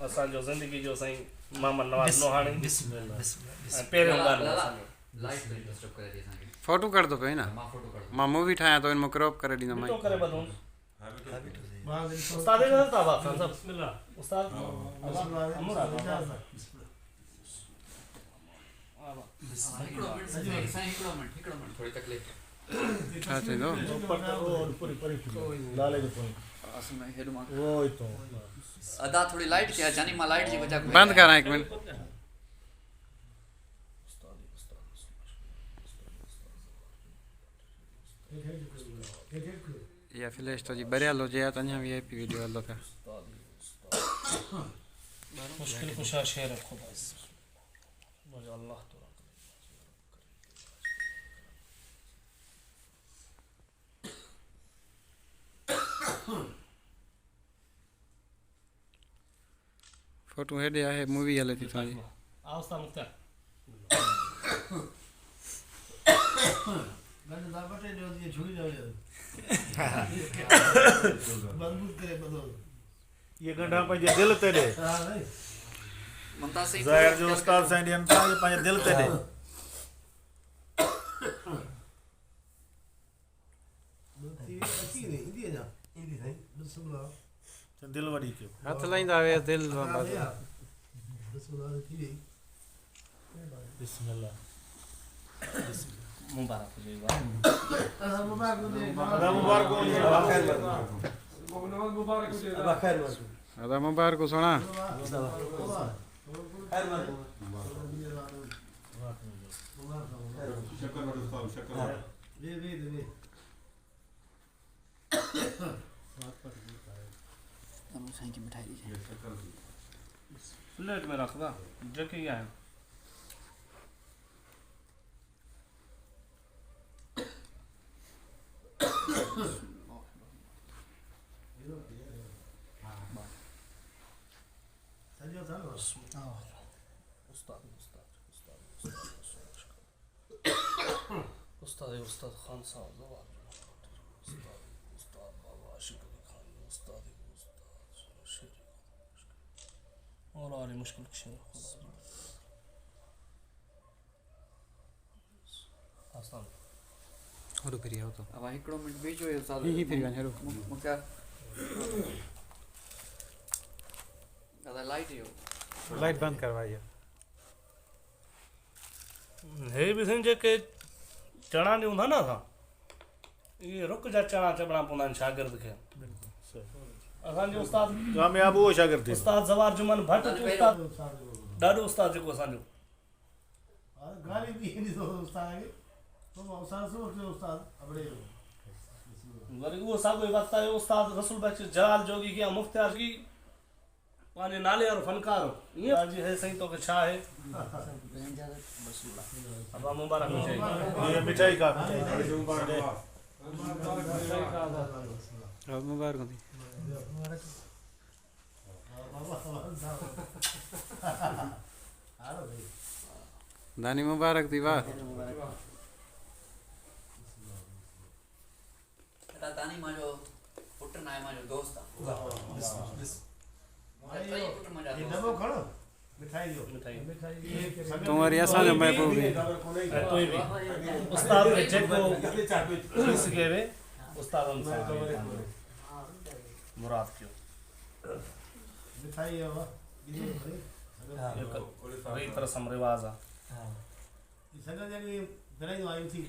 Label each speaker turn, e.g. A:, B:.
A: असांजो ज़िंदगी जो साईं मोहम्मद नवाज़ नोहाणी
B: बिस्मिल्लाह
A: पहिरियों ॻाल्हि
C: लाइट तो डिस्टर्ब करे थी असांखे
D: फोटो कर दो पे ना
C: मां फोटो कढ
D: मां मूवी ठाया तो इनमें क्रॉप करे ॾींदो
A: तो करे बदूं उस्ताद
B: उस्ताद
A: ने था बात सब बिस्मिल्लाह उस्ताद
C: हिकिड़ो मिनट थोड़ी तकलीफ़
D: छा थींदो
B: लाले जो पॉइंट
C: असल में हेड मां
B: वो ही तो
C: अदा थोड़ी लाइट थी जानी मां लाइट जी वजह
D: बंद करा एक मिनट या फ्लैश तो जी बढ़िया लो जे तन्या वीआईपी वीडियो हलो था
A: मुश्किल कुशा शेर रखो बस मुझे अल्लाह तो
D: फोटो हेडे आहे मूवी हले थी थाजी
A: आओ सा मुक्ता
B: गंद दाबटे जो ये छुड़ी जाओ यार मजबूत करे बदो
E: ये गंढा पंहिंजे दिल ते ॾे
B: हां नहीं
C: ममता सिंह
E: ज़ाहिर जो उस्ताद साईं ॾियनि था ये पंहिंजे दिल ते ॾे
B: अच्छी नहीं हिंदी है जा हिंदी नहीं बिस्मिल्लाह
E: दिल वॾी कयो
D: हथ लाइंदा वे दिल
B: बिस्मिल्लाह थी गई
E: बिस्मिल्लाह
A: मुबारक हुजे
B: मुबारक हो
E: अदा मुबारक हो
B: अबा खैर
D: अदा मुबारक को सुना
B: खैर
E: शक्कर वॾो उस्ताद शक्कर
B: दे
C: हम साईं की मिठाई दीजिए
A: प्लेट में रख दा जके है
B: सजो था लो
A: उस्ताद उस्ताद खान साहब जवाब उस्ताद बाबा आशिक अली खान उस्ताद शेर और आले मुश्किल शेर आसान
D: और फिर आओ तो
C: अब हिकिड़ो मिनट बीजो ये साल
D: ही फिर वञ हेरो
C: मुक्ता दादा लाइट यो
D: लाइट बंद करवाइए
A: हे भी सन जेके चणा ॾियूं था न असां इहे रुक जा चणा चबणा पवंदा आहिनि शागिर्द खे असांजो उस्ताद
E: कामयाब उहो शागिर्द थी
A: उस्ताद जवाहर जुमन भट्ट उस्ताद ॾाढो उस्ताद जेको असांजो
B: गाली दी नहीं तो उस्ताद के तो उस्ताद से उस्ताद अबड़े
A: वरी उहो साॻियो ई वक़्तु आहे उस्ताद रसूल बख्श जलाल जोगी की मुख्तियार की पंहिंजे नाले वारो फनकार हो ईअं जी है साईं तोखे छा आहे अबा मुबारक हुजे
E: ये मिठाई का
D: अब मुबारक होती दानी मुबारक थी वाह
C: एटा तानी माजो पुट ना है माजो दोस्त
B: ये डबो खड़ो मिठाई दो
A: मिठाई
D: तुम्हारी असांजो महबूब है
A: कोई भी उस्ताद के जेको थी सघे वे उस्ताद सां मुराद कयो
B: मिठाई है वो ये
A: रही तरह रस्म रिवाज आहे
B: सगन जगह घणई आई थी